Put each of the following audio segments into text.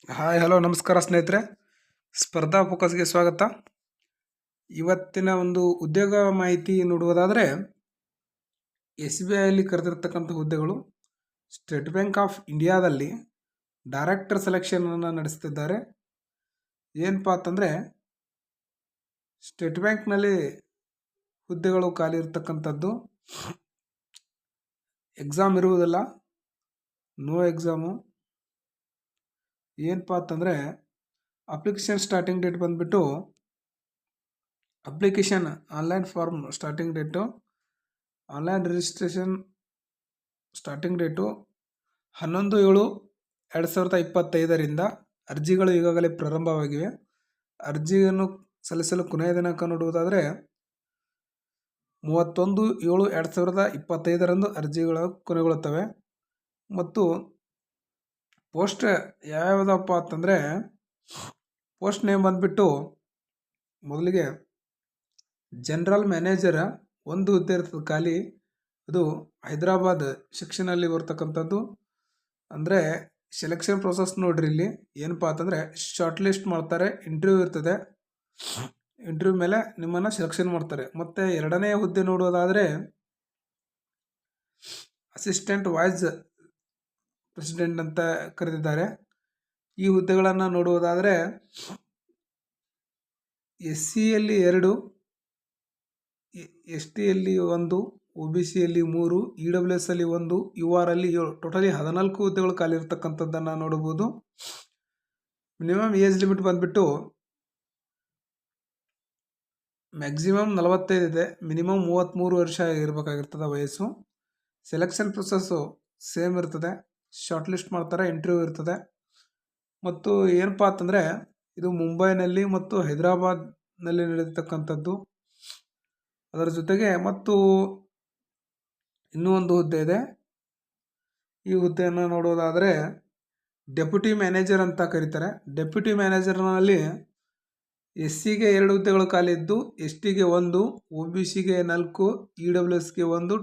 Hi hello ನಮಸ್ಕಾರ ಸ್ನೇಹಿತರೆ. ಸ್ಪರ್ಧಾ ಫೋಕಸ್ಗೆ ಸ್ವಾಗತ. ಇವತ್ತಿನ ಒಂದು ಉದ್ಯೋಗ ಮಾಹಿತಿ ನೋಡುವುದಾದರೆ, ಎಸ್ ಬಿ ಐಯಲ್ಲಿ ಕರೆದಿರ್ತಕ್ಕಂಥ ಹುದ್ದೆಗಳು. ಸ್ಟೇಟ್ ಬ್ಯಾಂಕ್ ಆಫ್ ಇಂಡಿಯಾದಲ್ಲಿ ಡೈರೆಕ್ಟರ್ ಸೆಲೆಕ್ಷನನ್ನು ನಡೆಸ್ತಿದ್ದಾರೆ. ಏನಪ್ಪ ಅಂತಂದರೆ, ಸ್ಟೇಟ್ ಬ್ಯಾಂಕ್ನಲ್ಲಿ ಹುದ್ದೆಗಳು ಖಾಲಿ ಇರ್ತಕ್ಕಂಥದ್ದು. ಎಕ್ಸಾಮ್ ಇರುವುದಿಲ್ಲ, ನೋ ಎಕ್ಸಾಮು. ಏನಪ್ಪ ಅಂತಂದರೆ, ಅಪ್ಲಿಕೇಶನ್ ಸ್ಟಾರ್ಟಿಂಗ್ ಡೇಟ್ ಬಂದುಬಿಟ್ಟು application online form starting date, online registration starting date 11/7/2025 ಅರ್ಜಿಗಳು ಈಗಾಗಲೇ ಪ್ರಾರಂಭವಾಗಿವೆ. ಅರ್ಜಿಯನ್ನು ಸಲ್ಲಿಸಲು ಕೊನೆಯ ದಿನಾಂಕ ನೋಡುವುದಾದರೆ 31/7/2025 ಅರ್ಜಿಗಳು ಕೊನೆಗೊಳ್ಳುತ್ತವೆ. ಮತ್ತು ಪೋಸ್ಟ್ ಯಾವ್ಯಾವುದಪ್ಪ ಅಂತಂದರೆ, ಪೋಸ್ಟ್ ನೇಮ್ ಬಂದುಬಿಟ್ಟು ಮೊದಲಿಗೆ ಜನರಲ್ ಮ್ಯಾನೇಜರ್ ಒಂದು ಹುದ್ದೆ ಇರ್ತದೆ ಖಾಲಿ. ಅದು ಹೈದರಾಬಾದ್ ಸೆಕ್ಷನಲ್ಲಿ ಬರ್ತಕ್ಕಂಥದ್ದು. ಅಂದರೆ ಸೆಲೆಕ್ಷನ್ ಪ್ರೊಸೆಸ್ ನೋಡ್ರಿ, ಇಲ್ಲಿ ಏನಪ್ಪ ಅಂತಂದರೆ ಶಾರ್ಟ್ ಲಿಸ್ಟ್ ಮಾಡ್ತಾರೆ, ಇಂಟರ್ವ್ಯೂ ಇರ್ತದೆ, ಇಂಟರ್ವ್ಯೂ ಮೇಲೆ ನಿಮ್ಮನ್ನು ಸೆಲೆಕ್ಷನ್ ಮಾಡ್ತಾರೆ. ಮತ್ತು ಎರಡನೇ ಹುದ್ದೆ ನೋಡೋದಾದರೆ ಅಸಿಸ್ಟೆಂಟ್ ವೈಸ್ ಪ್ರೆಸಿಡೆಂಟ್ ಅಂತ ಕರೆದಿದ್ದಾರೆ. ಈ ಹುದ್ದೆಗಳನ್ನು ನೋಡುವುದಾದರೆ ಎಸ್ ಸಿಯಲ್ಲಿ 2, ಎಸ್ ಟಿಯಲ್ಲಿ 1, ಒ ಬಿ ಸಿಯಲ್ಲಿ 3, ಇ ಡಬ್ಲ್ಯೂ ಎಸ್ ಅಲ್ಲಿ 1, ಯು ಆರ್ ಅಲ್ಲಿ 7, ಟೋಟಲಿ 14 ಹುದ್ದೆಗಳು ಖಾಲಿ ಇರ್ತಕ್ಕಂಥದ್ದನ್ನು ನೋಡಬಹುದು. ಮಿನಿಮಮ್ ಏಜ್ ಲಿಮಿಟ್ ಬಂದುಬಿಟ್ಟು ಮ್ಯಾಕ್ಸಿಮಮ್ 45 ಇದೆ, ಮಿನಿಮಮ್ 33 ವರ್ಷ ಇರಬೇಕಾಗಿರ್ತದೆ ವಯಸ್ಸು. ಸೆಲೆಕ್ಷನ್ ಪ್ರೊಸೆಸ್ಸು ಸೇಮ್ ಇರ್ತದೆ, ಶಾರ್ಟ್ ಲಿಸ್ಟ್ ಮಾಡ್ತಾರೆ, ಇಂಟರ್ವ್ಯೂ ಇರ್ತದೆ. ಮತ್ತು ಏನಪ್ಪ ಅಂತಂದರೆ, ಇದು ಮುಂಬೈನಲ್ಲಿ ಮತ್ತು ಹೈದರಾಬಾದ್ನಲ್ಲಿ ನಡೆಯತಕ್ಕಂಥದ್ದು. ಅದರ ಜೊತೆಗೆ ಮತ್ತು ಇನ್ನೂ ಒಂದು ಹುದ್ದೆ ಇದೆ. ಈ ಹುದ್ದೆಯನ್ನು ನೋಡೋದಾದರೆ ಡೆಪ್ಯೂಟಿ ಮ್ಯಾನೇಜರ್ ಅಂತ ಕರೀತಾರೆ. ಡೆಪ್ಯೂಟಿ ಮ್ಯಾನೇಜರ್ನಲ್ಲಿ ಎಸ್ ಸಿಗೆ 2 ಹುದ್ದೆಗಳು ಖಾಲಿ ಇದ್ದು, ಎಸ್ ಟಿಗೆ 1, ಒ ಬಿ ಸಿಗೆ 4, ಇ ಡಬ್ಲ್ಯೂ ಎಸ್ಗೆ 1,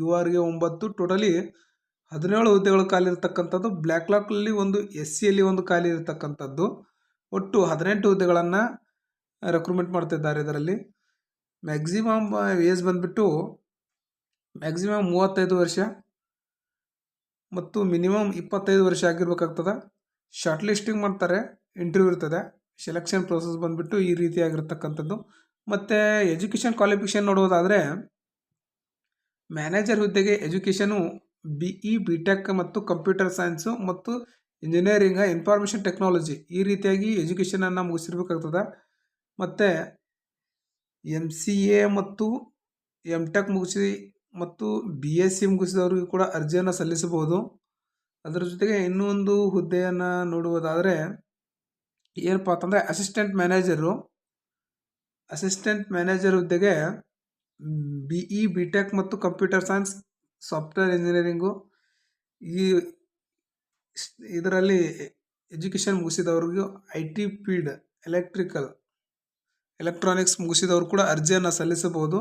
ಯು ಆರ್ಗೆ 9, ಟೋಟಲಿ 17 ಹುದ್ದೆಗಳು ಖಾಲಿ ಇರ್ತಕ್ಕಂಥದ್ದು. ಬ್ಲ್ಯಾಕ್ ಲಾಕಲ್ಲಿ 1, ಎಸ್ ಸಿಯಲ್ಲಿ 1 ಖಾಲಿ ಇರ್ತಕ್ಕಂಥದ್ದು. ಒಟ್ಟು 18 ಹುದ್ದೆಗಳನ್ನು ರೆಕ್ರೂಟ್ಮೆಂಟ್ ಮಾಡ್ತಿದ್ದಾರೆ. ಇದರಲ್ಲಿ ಮ್ಯಾಕ್ಸಿಮಮ್ ಏಜ್ ಬಂದುಬಿಟ್ಟು ಮ್ಯಾಕ್ಸಿಮಮ್ 35 ವರ್ಷ ಮತ್ತು ಮಿನಿಮಮ್ 25 ವರ್ಷ ಆಗಿರ್ಬೇಕಾಗ್ತದೆ. ಶಾರ್ಟ್ ಲಿಸ್ಟಿಂಗ್ ಮಾಡ್ತಾರೆ, ಇಂಟರ್ವ್ಯೂ ಇರ್ತದೆ. ಸೆಲೆಕ್ಷನ್ ಪ್ರೊಸೆಸ್ ಬಂದುಬಿಟ್ಟು ಈ ರೀತಿಯಾಗಿರ್ತಕ್ಕಂಥದ್ದು. ಮತ್ತು ಎಜುಕೇಷನ್ ಕ್ವಾಲಿಫಿಕೇಷನ್ ನೋಡೋದಾದರೆ ಮ್ಯಾನೇಜರ್ ಹುದ್ದೆಗೆ ಎಜುಕೇಷನು BE BTech ಮತ್ತು ಕಂಪ್ಯೂಟರ್ ಸೈನ್ಸು ಮತ್ತು ಇಂಜಿನಿಯರಿಂಗ್ ಇನ್ಫಾರ್ಮೇಷನ್ ಟೆಕ್ನಾಲಜಿ ಈ ರೀತಿಯಾಗಿ ಎಜುಕೇಷನನ್ನು ಮುಗಿಸಿರ್ಬೇಕಾಗ್ತದೆ. ಮತ್ತು MCA ಮತ್ತು MTech ಮುಗಿಸಿ ಮತ್ತು BSc ಮುಗಿಸಿದವ್ರಿಗೂ ಕೂಡ ಅರ್ಜಿಯನ್ನು ಸಲ್ಲಿಸಬಹುದು. ಅದರ ಜೊತೆಗೆ ಇನ್ನೂ ಒಂದು ಹುದ್ದೆಯನ್ನು ನೋಡುವುದಾದರೆ ಏನಪ್ಪ ಅಂತಂದರೆ ಅಸಿಸ್ಟೆಂಟ್ ಮ್ಯಾನೇಜರ್ ಹುದ್ದೆಗೆ BE BTech ಮತ್ತು ಕಂಪ್ಯೂಟರ್ ಸೈನ್ಸ್, ಸಾಫ್ಟ್ವೇರ್ ಇಂಜಿನಿಯರಿಂಗು ಇದರಲ್ಲಿ ಎಜುಕೇಷನ್ ಮುಗಿಸಿದವ್ರಿಗೂ IT ಫೀಲ್ಡ್ ಎಲೆಕ್ಟ್ರಾನಿಕ್ಸ್ ಮುಗಿಸಿದವರು ಕೂಡ ಅರ್ಜಿಯನ್ನು ಸಲ್ಲಿಸಬಹುದು.